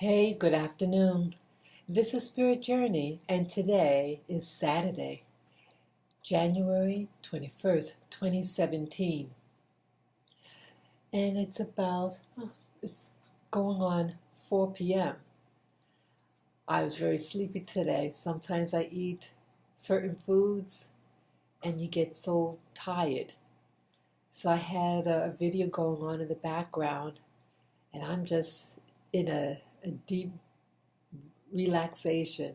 Hey, good afternoon. This is Spirit Journey, and today is Saturday, January 21st, 2017. And it's going on 4 p.m. I was very sleepy today. Sometimes I eat certain foods and you get so tired. So I had a video going on in the background, and I'm just in a deep relaxation.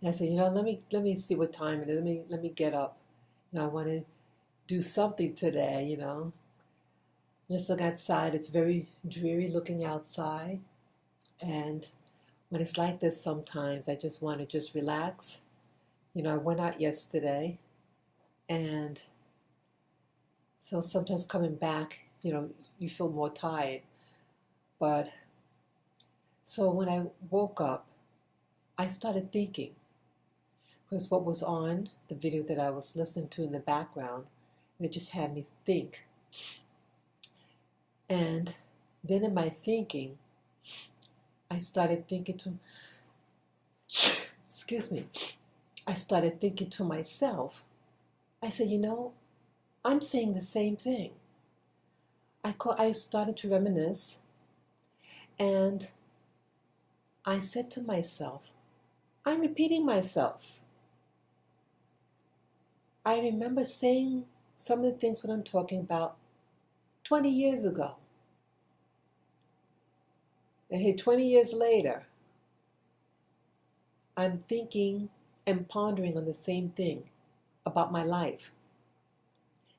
And I said, let me see what time it is. Let me get up. I want to do something today. Just look outside. It's very dreary looking outside, and when it's like this, sometimes I just want to just relax. I went out yesterday, and so sometimes coming back, you feel more tired. But so when I woke up, I started thinking, because what was on the video that I was listening to in the background, and it just had me think. And then in my thinking, I started thinking to, excuse me, I started thinking to myself. I said, I'm saying the same thing. I started to reminisce, and I said to myself, I'm repeating myself. I remember saying some of the things what I'm talking about 20 years ago. And here, 20 years later, I'm thinking and pondering on the same thing about my life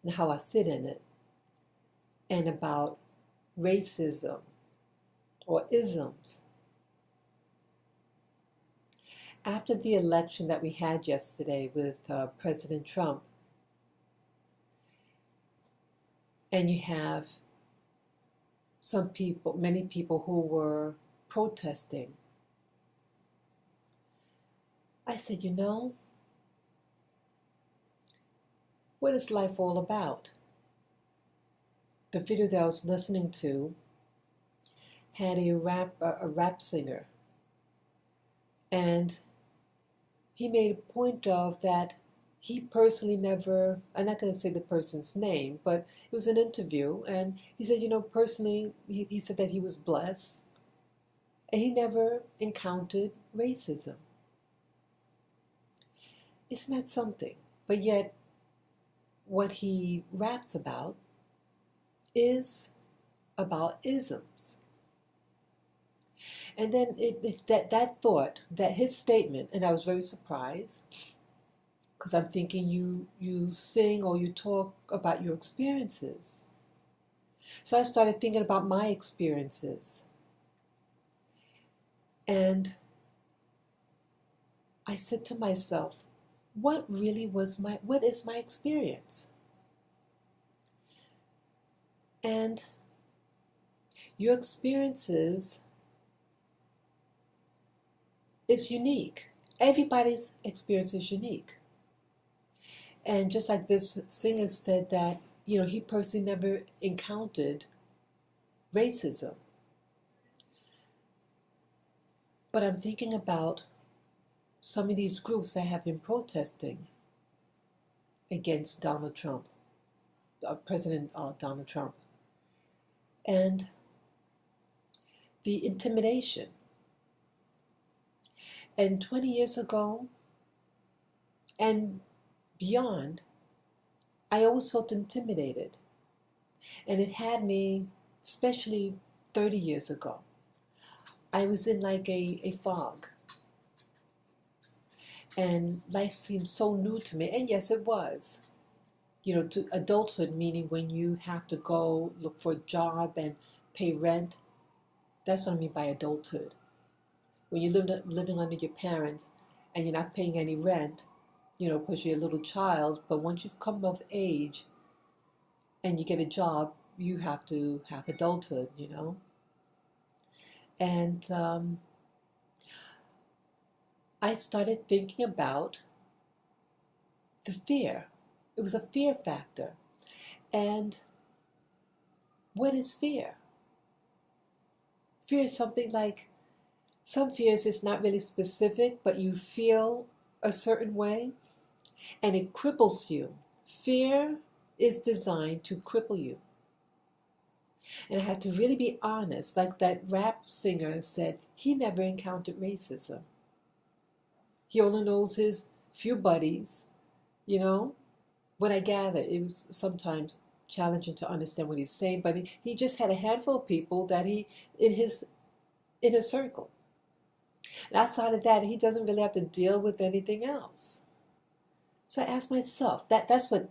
and how I fit in it, and about racism or isms. After the election that we had yesterday with President Trump, and you have many people who were protesting, I said, what is life all about? The video that I was listening to had a rap singer, and he made a point of that he personally never, I'm not going to say the person's name, but it was an interview, and he said, personally, he said that he was blessed, and he never encountered racism. Isn't that something? But yet, what he raps about is about isms. And then that thought, that his statement, and I was very surprised, because I'm thinking you sing or you talk about your experiences. So I started thinking about my experiences. And I said to myself, what is my experience? And your experiences is unique. Everybody's experience is unique. And just like this singer said that, he personally never encountered racism. But I'm thinking about some of these groups that have been protesting against Donald Trump, President Donald Trump, and the intimidation. And 20 years ago and beyond, I always felt intimidated. And it had me, especially 30 years ago. I was in like a fog. And life seemed so new to me. And yes, it was. To adulthood, meaning when you have to go look for a job and pay rent. That's what I mean by adulthood. When you're living under your parents and you're not paying any rent, because you're a little child, but once you've come of age and you get a job, you have to have adulthood, And I started thinking about the fear. It was a fear factor. And what is fear? Fear is something like Some fears is not really specific, but you feel a certain way and it cripples you. Fear is designed to cripple you. And I had to really be honest, like that rap singer said, he never encountered racism. He only knows his few buddies, you know. What I gather, it was sometimes challenging to understand what he's saying, but he just had a handful of people that he in his inner circle. And outside of that, he doesn't really have to deal with anything else. So I asked myself, that's what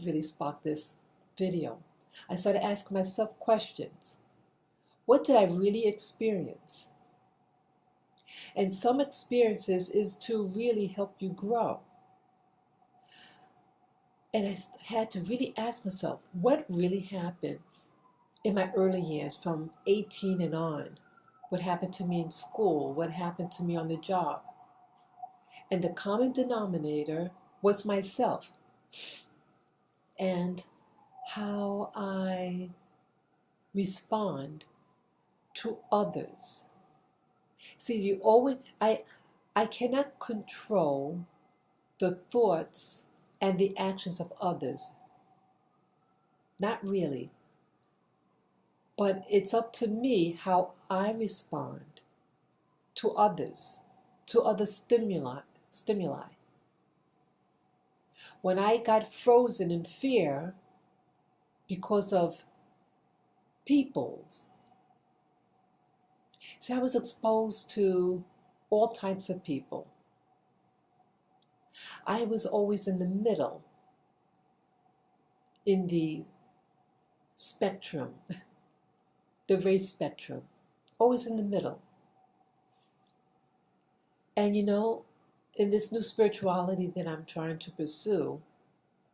really sparked this video. I started asking myself questions. What did I really experience? And some experiences is to really help you grow. And I had to really ask myself, what really happened in my early years from 18 and on? What happened to me in school? What happened to me on the job? And the common denominator was myself and how I respond to others. See, I cannot control the thoughts and the actions of others. Not really. But it's up to me how I respond to others, to other stimuli. When I got frozen in fear because of peoples, see, I was exposed to all types of people. I was always in the middle, in the spectrum, the race spectrum, always in the middle. And you know, in this new spirituality that I'm trying to pursue,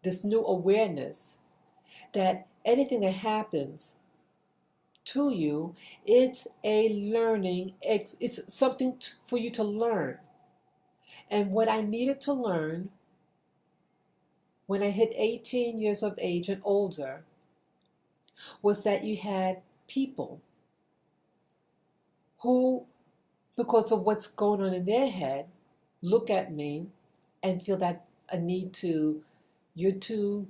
this new awareness that anything that happens to you, it's a learning, it's something for you to learn. And what I needed to learn when I hit 18 years of age and older was that you had people who, because of what's going on in their head, look at me and feel that a need to, you're too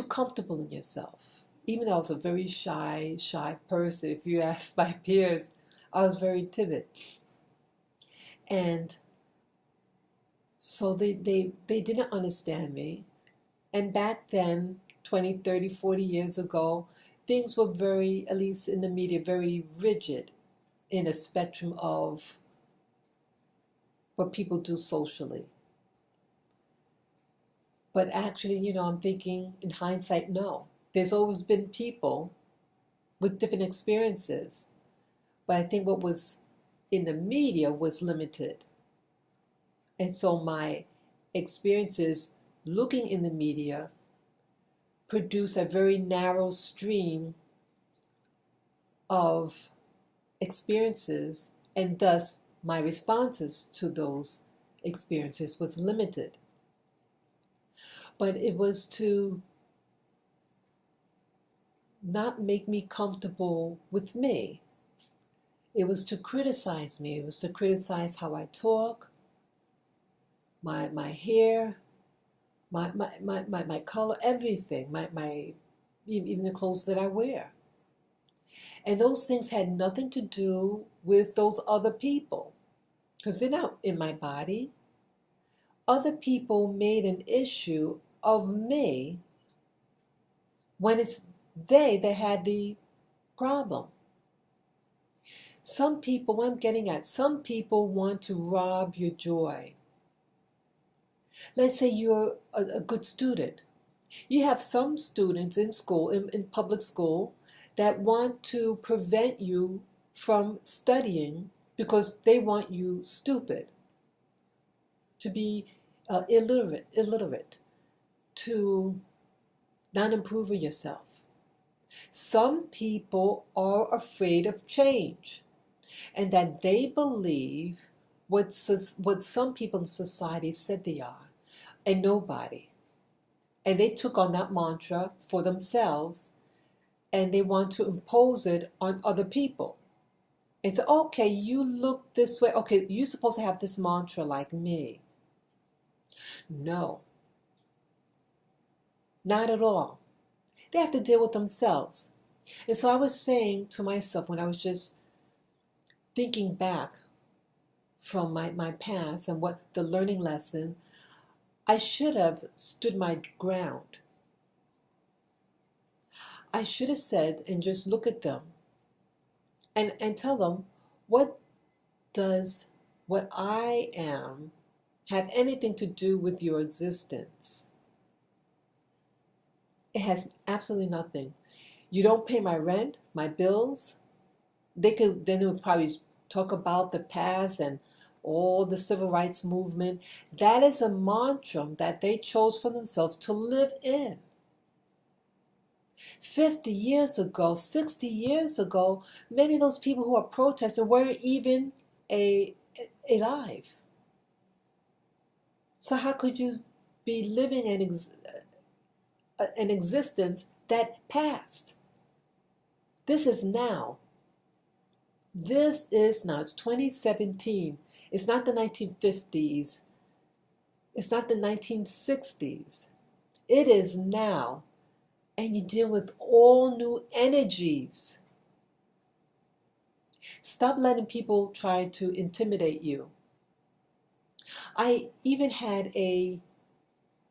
comfortable in yourself. Even though I was a very shy person, if you ask my peers, I was very timid. And so they didn't understand me. And back then, 20, 30, 40 years ago, things were very, at least in the media, very rigid in a spectrum of what people do socially. But actually, you know, I'm thinking in hindsight, no. There's always been people with different experiences. But I think what was in the media was limited. And so my experiences looking in the media produce a very narrow stream of experiences, and thus my responses to those experiences was limited. But it was to not make me comfortable with me. It was to criticize me. It was to criticize how I talk, my hair, my color, everything, even the clothes that I wear. And those things had nothing to do with those other people, because they're not in my body. Other people made an issue of me when it's they that had the problem. Some people, what I'm getting at, some people want to rob your joy. Let's say you're a good student. You have some students in school, in public school, that want to prevent you from studying because they want you stupid, to be illiterate, to not improve yourself. Some people are afraid of change, and that they believe what some people in society said they are, a nobody. And they took on that mantra for themselves, and they want to impose it on other people. and say, okay, you look this way. Okay, you're supposed to have this mantra like me. No, not at all. They have to deal with themselves. And so I was saying to myself when I was just thinking back from my past and what the learning lesson, I should have stood my ground. I should have said and just look at them and tell them, what does what I am have anything to do with your existence? It has absolutely nothing. You don't pay my rent, my bills. Then they would probably talk about the past and all the civil rights movement. That is a mantra that they chose for themselves to live in. 50 years ago, 60 years ago, many of those people who are protesting weren't even alive. So how could you be living an existence that passed? This is now. This is now. It's 2017. It's not the 1950s. It's not the 1960s. It is now. And you deal with all new energies. Stop letting people try to intimidate you. I even had a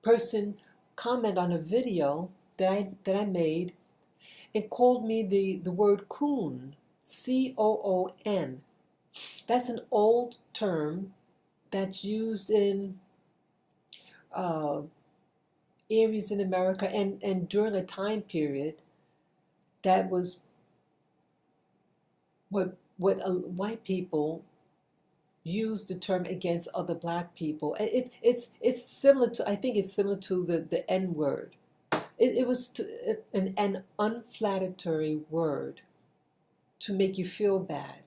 person comment on a video that I made and called me the word coon, C-O-O-N. That's an old term that's used in areas in America and during a time period that was what white people used the term against other black people. It's similar to, I think it's similar to the N word. It was an unflattering word to make you feel bad.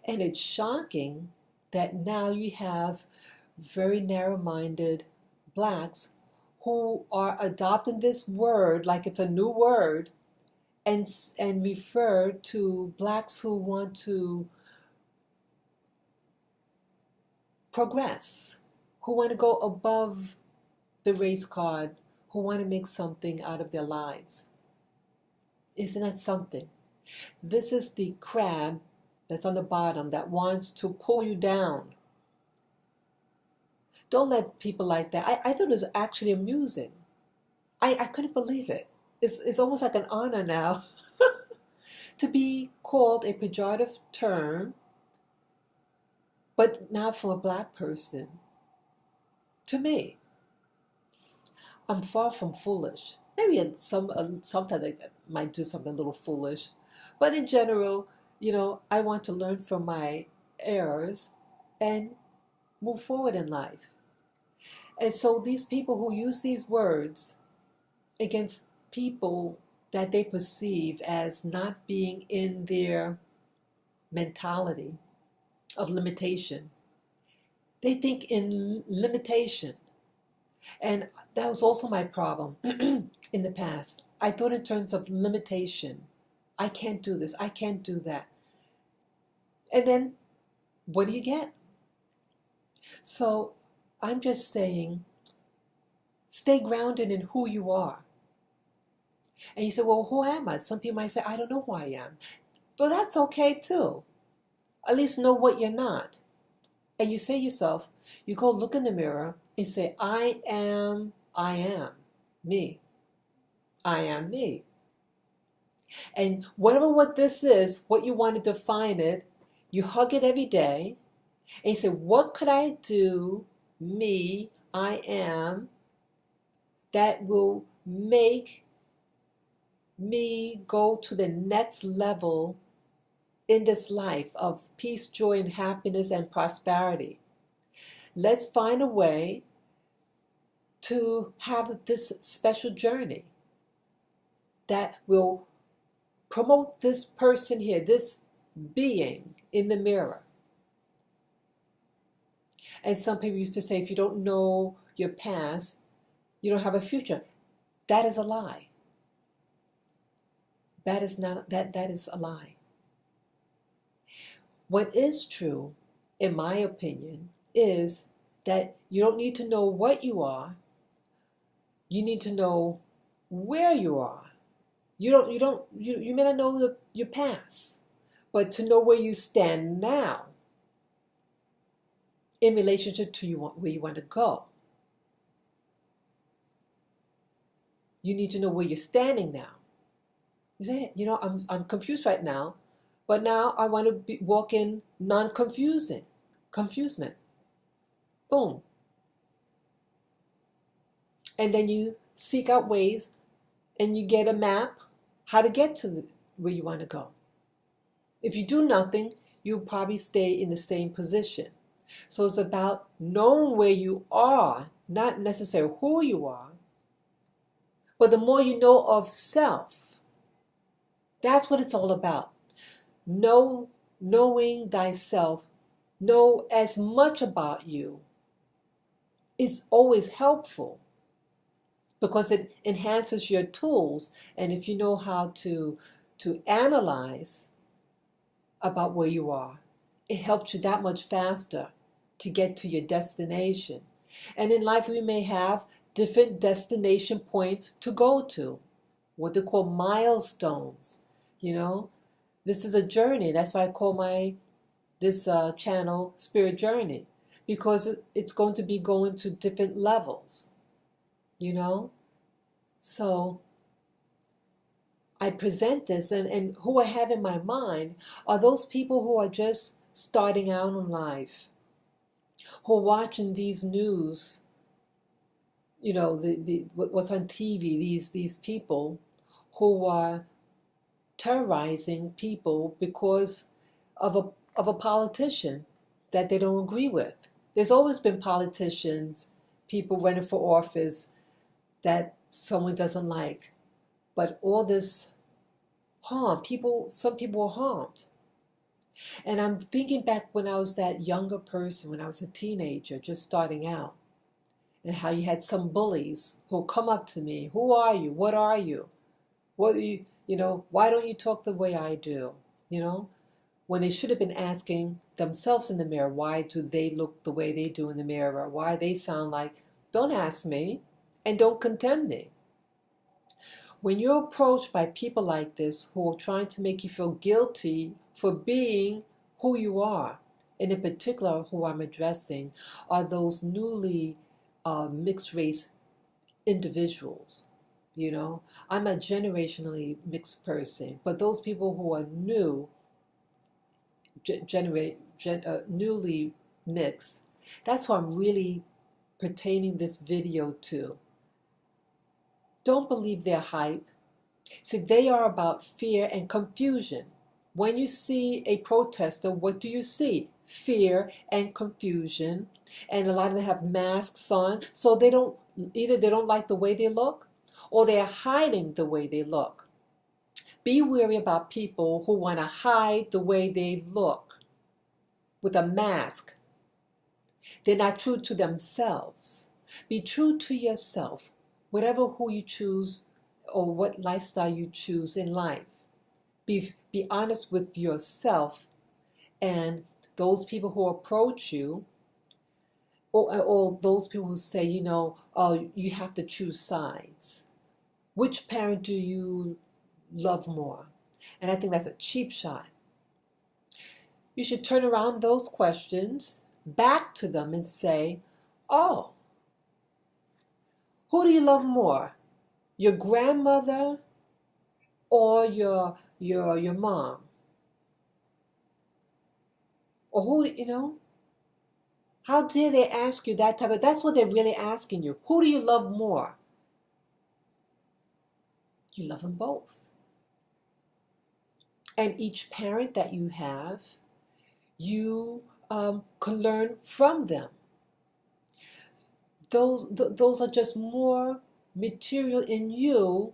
And it's shocking that now you have very narrow-minded blacks who are adopting this word like it's a new word and refer to blacks who want to progress, who want to go above the race card, who want to make something out of their lives. Isn't that something? This is the crab that's on the bottom that wants to pull you down. Don't let people like that. I thought it was actually amusing. I couldn't believe it. It's almost like an honor now to be called a pejorative term, but not from a black person. To me, I'm far from foolish. Maybe sometimes I might do something a little foolish, but in general, I want to learn from my errors and move forward in life. And so these people who use these words against people that they perceive as not being in their mentality of limitation, they think in limitation. And that was also my problem in the past. I thought in terms of limitation. I can't do this. I can't do that. And then what do you get? So I'm just saying, stay grounded in who you are. And you say, well, who am I? Some people might say, I don't know who I am. But that's okay too. At least know what you're not. And you say to yourself, you go look in the mirror and say, I am me. I am me. And what this is, what you want to define it, you hug it every day and you say, what could I do, me, I am, that will make me go to the next level in this life of peace, joy, and happiness and prosperity. Let's find a way to have this special journey that will promote this person here, this being in the mirror. And some people used to say, if you don't know your past, you don't have a future. That is a lie. That is a lie. What is true, in my opinion, is that you don't need to know what you are. You need to know where you are. You may not know your past, but to know where you stand now in relationship to where you want to go. You need to know where you're standing now. You say, I'm confused right now, but now I want to walk in confusement. Boom. And then you seek out ways and you get a map how to get to where you want to go. If you do nothing, you'll probably stay in the same position. So it's about knowing where you are, not necessarily who you are, but the more you know of self, that's what it's all about. Knowing thyself, know as much about you is always helpful because it enhances your tools. And if you know how to analyze about where you are, it helps you that much faster to get to your destination. And in life, we may have different destination points to go to, what they call milestones. This is a journey. That's why I call this channel Spirit Journey, because it's going to be going to different levels. So I present this, and who I have in my mind are those people who are just starting out in life, who are watching these news, what's on TV, these people who are terrorizing people because of a politician that they don't agree with. There's always been politicians, people running for office that someone doesn't like. But all this harm, some people were harmed. And I'm thinking back when I was that younger person, when I was a teenager, just starting out, and how you had some bullies who come up to me. Who are you? What are you? What are you? Why don't you talk the way I do? When they should have been asking themselves in the mirror, why do they look the way they do in the mirror? Why they sound like, don't ask me and don't condemn me. When you're approached by people like this who are trying to make you feel guilty for being who you are, and in particular who I'm addressing are those newly mixed race individuals. I'm a generationally mixed person, but those people who are newly mixed, that's who I'm really pertaining this video to. Don't believe their hype. See, they are about fear and confusion. When you see a protester, what do you see? Fear and confusion. And a lot of them have masks on, so either they don't like the way they look, or they're hiding the way they look. Be wary about people who want to hide the way they look with a mask. They're not true to themselves. Be true to yourself, who you choose or what lifestyle you choose in life. Be honest with yourself, and those people who approach you, or those people who say, you have to choose sides. Which parent do you love more? And I think that's a cheap shot. You should turn around those questions back to them and say, oh, who do you love more? Your grandmother or your mom? Or who, how dare they ask you that type of, that's what they're really asking you. Who do you love more? You love them both. And each parent that you have, you can learn from them. Those are just more material in you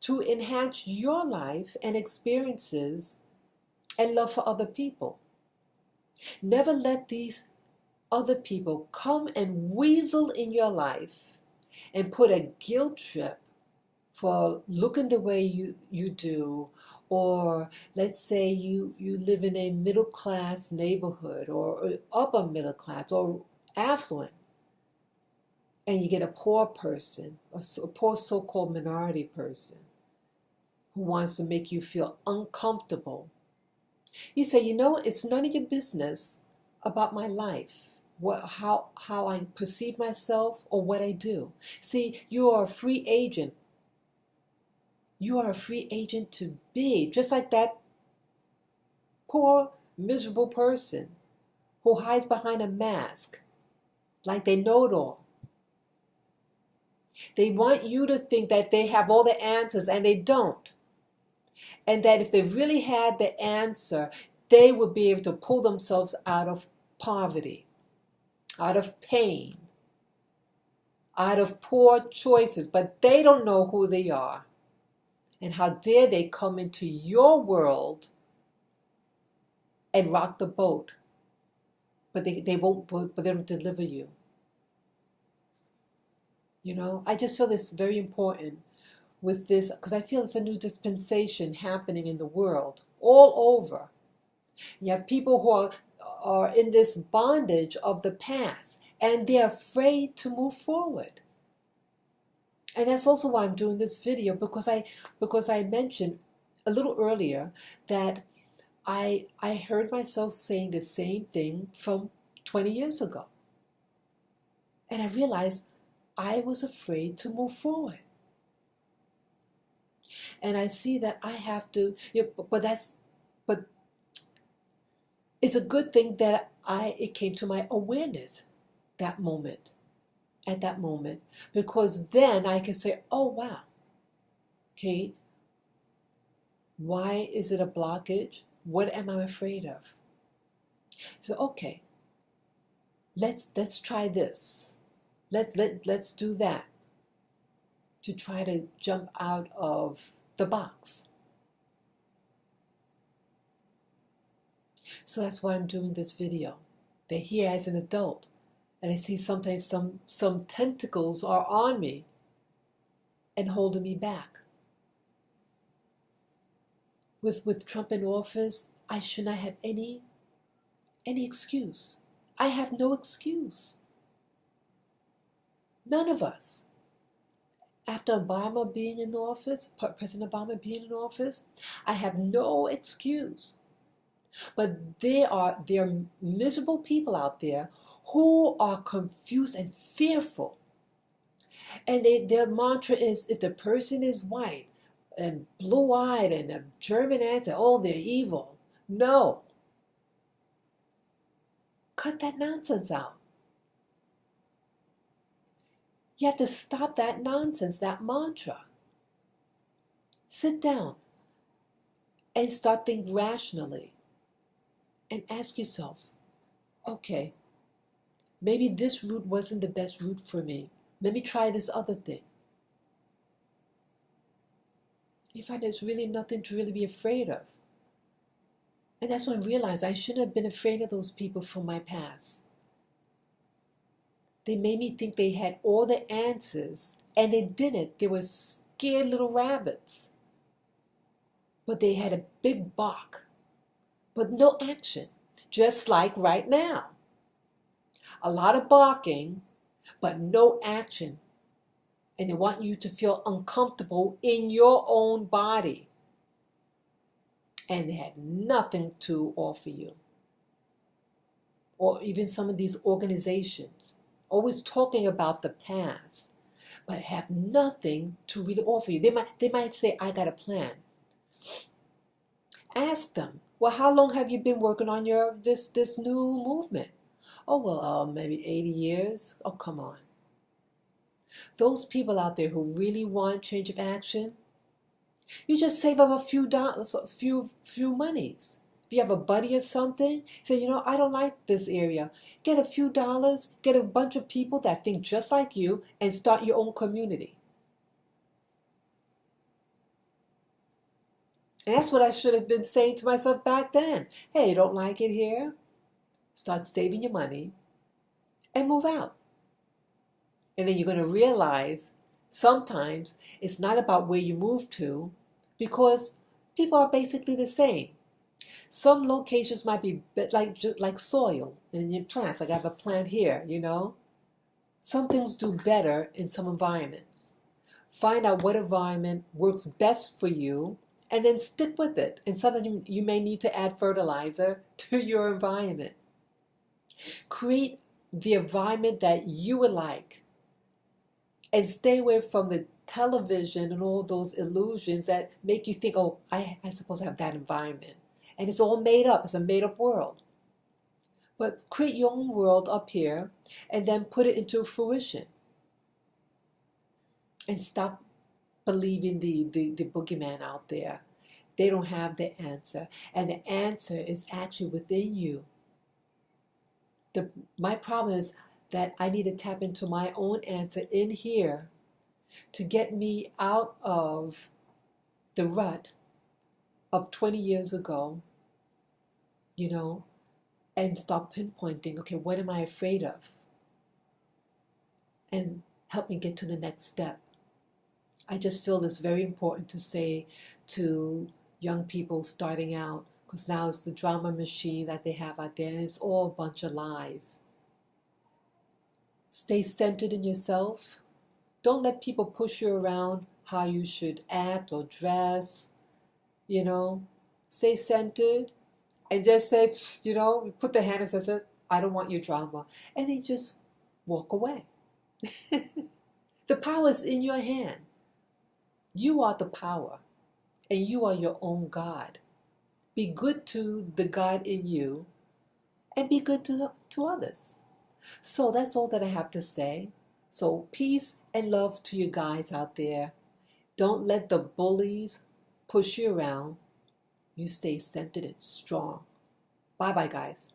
to enhance your life and experiences and love for other people. Never let these other people come and weasel in your life and put a guilt trip for looking the way you do, Or let's say you live in a middle class neighborhood or upper middle class or affluent, and you get a poor person, a poor so-called minority person who wants to make you feel uncomfortable. You say, it's none of your business about my life, how I perceive myself or what I do. See, you are a free agent. You are a free agent to be, just like that poor, miserable person who hides behind a mask, like they know it all. They want you to think that they have all the answers, and they don't. And that if they really had the answer, they would be able to pull themselves out of poverty, out of pain, out of poor choices. But they don't know who they are. And how dare they come into your world and rock the boat, but they won't, but they don't deliver you. I just feel this very important with this, because I feel it's a new dispensation happening in the world, all over. You have people who are in this bondage of the past, and they're afraid to move forward. And that's also why I'm doing this video, because I mentioned a little earlier that I heard myself saying the same thing from 20 years ago. And I realized I was afraid to move forward. And I see that I have to, but it's a good thing that it came to my awareness at that moment, because then I can say, oh wow, okay, why is it a blockage? What am I afraid of? So okay, let's try this. Let's do that to try to jump out of the box. So that's why I'm doing this video. That here as an adult, and I see sometimes some tentacles are on me and holding me back. With Trump in office, I should not have any excuse. I have no excuse. None of us. After Obama being in office, President Obama being in office, I have no excuse. But there are miserable people out there who are confused and fearful. And their mantra is, if the person is white and blue-eyed and a German accent, oh, they're evil. No. Cut that nonsense out. You have to stop that nonsense, that mantra. Sit down and start thinking rationally and ask yourself, okay, maybe this route wasn't the best route for me. Let me try this other thing. You find there's really nothing to really be afraid of. And that's when I realized I shouldn't have been afraid of those people from my past. They made me think they had all the answers, and they didn't. They were scared little rabbits. But they had a big bark, but no action, just like right now. A lot of barking, but no action. And they want you to feel uncomfortable in your own body. And they had nothing to offer you. Or even some of these organizations, always talking about the past, but have nothing to really offer you. They might say, I got a plan. Ask them, well, how long have you been working on this new movement? Oh, well, maybe 80 years. Oh, come on. Those people out there who really want change of action, you just save up a few dollars, a few monies. If you have a buddy or something, say, I don't like this area. Get a few dollars, get a bunch of people that think just like you, and start your own community. And that's what I should have been saying to myself back then. Hey, you don't like it here? Start saving your money and move out. And then you're going to realize sometimes it's not about where you move to, because People are basically the same. Some locations might be like soil in your plants. Like I have a plant here, you know. Some things do better in some environments. Find out what environment works best for you and then stick with it. And sometimes you may need to add fertilizer to your environment. Create the environment that you would like and stay away from the television and all those illusions that make you think, oh, I suppose I have that environment. And it's all made up. It's a made up world. But create your own world up here and then put it into fruition. And stop believing the boogeyman out there. They don't have the answer. And the answer is actually within you. My problem is that I need to tap into my own answer in here to get me out of the rut of 20 years ago, you know, and stop pinpointing, okay, what am I afraid of? And help me get to the next step. I just feel it's very important to say to young people starting out, because now it's the drama machine that they have out there, and it's all a bunch of lies. Stay centered in yourself. Don't let people push you around how you should act or dress, you know. Stay centered and just say, you know, put the hand and say, I don't want your drama. And then just walk away. The power is in your hand. You are the power, and you are your own God. Be good to the God in you, and be good to others. So that's all that I have to say. So peace and love to you guys out there. Don't let the bullies push you around. You stay centered and strong. Bye-bye, guys.